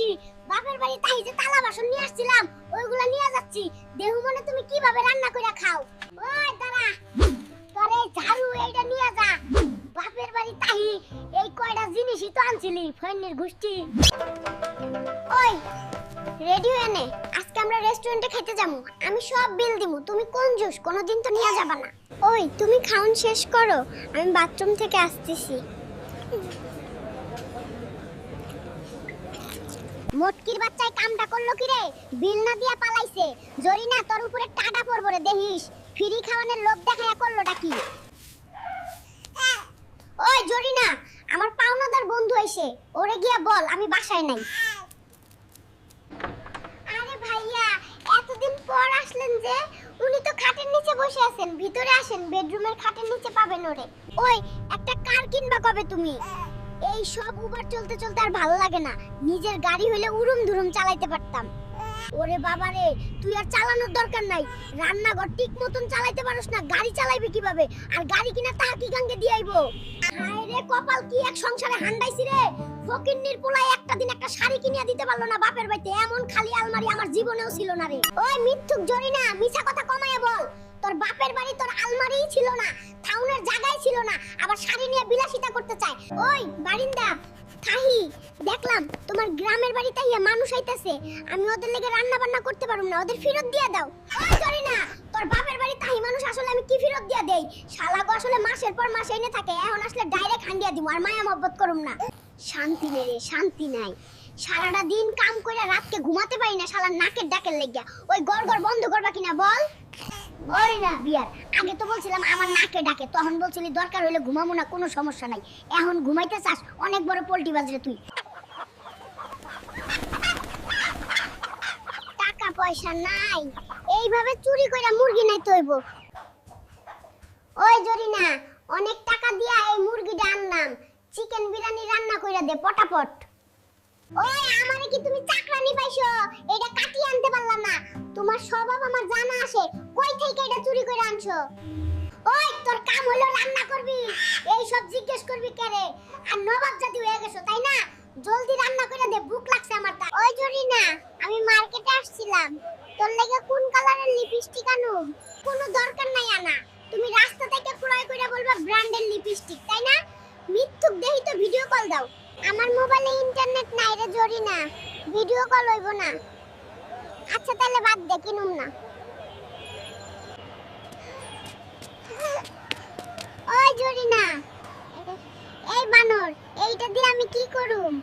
আসছি, বাপের বাড়ি তাই যে থালা বাসন নিয়ে আসছিলাম ওইগুলা নিয়ে যাচ্ছি। দেহু মনে তুমি কিভাবে রান্না করে খাও। ওই দাঁড়া, তোরে ঝাড়ু এইটা নিয়ে যা। বাপের বাড়ি তাই এই কয়টা জিনিসই তো আনছিলি ফেন্নির গুষ্টি। ওই রেডি হয়ে নে, আজকে আমরা রেস্টুরেন্টে খেতে যাবো। আমি সব বিল দিমু, তুমি কঞ্জুস কোনোদিন তো নিয়ে যাবা না। ওই তুমি খাওন শেষ করো, আমি বাথরুম থেকে আসতেছি। মোটকির বাচ্চায় কামটা করলো কি রে? বিল না দিয়া পালাইছে। জরিনা তোর উপরে টাটা পড়বো রে, দেখিস। ফ্রি খাওয়ানোর লোভ দেখায়া করলোটা কি? ওই জরিনা, আমার পাওনাদার বন্ধু এসে, ওরে গিয়া বল আমি বাসায় নাই। আরে ভাইয়া, এতদিন পর আসলেন যে? উনি তো খাটের নিচে বসে আছেন, ভিতরে আসেন, বেডরুমের খাটের নিচে পাবেন ওরে। ওই একটা কার কিনবা কবে তুমি? এই সব উবার চলতে চলতে আর ভালো লাগে না, নিজের গাড়ি হইলে উড়ুম ধুরুম চালাইতে পারতাম। ওরে বাবা রে, তুই আর চালানোর দরকার নাই, রান্নাঘর ঠিক মতন চালাইতে পারোস না, গাড়ি চালাইবি কিভাবে? আর গাড়ি কিনা তা কি গাঙ্গে দিয়ে আইবো? হায় রে কপাল, কি এক সংসারে হান্ডাইছি রে। ফকিন্নির পোলাই একটা দিন একটা শাড়ি কিনিয়া দিতে পারলো না বাপের বাড়িতে, এমন খালি আলমারি আমার জীবনেও ছিল না রে। ওই মিথ্যুক জরিনা, মিছা কথা কমায়া বল। তোর বাপের বাড়ি তোর আলমারিই ছিল না, থাউনের জায়গায় ছিল না, আবার শাড়ি নিয়ে বিলাসিতা করতে চায়। ওই বারিন্দা থাহি, দেখলাম তোমার গ্রামের বাড়িতে ইয়া মানুষ আইতাছে, আমি ওদের লেগে রান্না বান্না করতে পারুম না, ওদের ফেরত দিয়া দাও। ওই জরিনা, তোর বাপের বাড়ি তাহি মানুষ আসলে আমি কি ফেরত দিয়া দেই? শালাগো আসলে মাসের পর মাস এনে থাকে, এখন আসলে ডাইরেক্ট হান্ডিয়া দিমু, আর মায়া মহব্বত করুম না। শান্তি নেই রে, শান্তি নাই। সারাটা দিন কাম কইরা রাতকে ঘুমাতে পারি না শালার নাকের ডাকের লাগিয়া। ওই গড় বন্ধ করবা কিনা বল? ওরে না বিয়ার, আগে তো বলছিলাম আমার নাকে ডাকে, তখন বলছিলি দরকার হইলে ঘুমাবো না, কোনো সমস্যা নাই। এখন ঘুমাইতে চাস, অনেক বড় পোল্টি বাজরে তুই। টাকা পয়সা নাই, এইভাবে চুরি কইরা মুরগি নাই তৈব। ওই জরিনা, অনেক টাকা দিয়া এই মুরগিটা আনলাম, চিকেন বিরিয়ানি রান্না কইরা দে পটাপট। ওই আমারে কি তুমি চাকরানি পাইছো? এটা কাটিয়ে আনতে পারলাম না। তোমার স্বভাব আমার জানা আছে, কই থেকে এটা চুরি করে আনছো? ওই তোর কাম হলো রান্না করবি, এই সব জিজ্ঞেস করবি কে রে? আর নবাব জাতি হয়ে গেছো তাই না? জলদি রান্না করে দে, ভুক লাগছে আমার তা। ওই জরিনা, আমি মার্কেটে আসছিলাম, তোর লাগা কোন কালারের লিপস্টিক আনো? কোনো দরকার নাই আনা, তুমি রাস্তা থেকে ক্রয় করে বলবা ব্র্যান্ডের লিপস্টিক, তাই না? মিথ্যুক দেহি তো ভিডিও কল দাও। আমার মোবাইলে ইন্টারনেট নাই রে জরিনা, ভিডিও কল হইব না। আচ্ছা তাহলে বাদ দে, কিনুম না। ওই জরিনা, এই বানর, এইটা দিয়ে আমি কি করুম?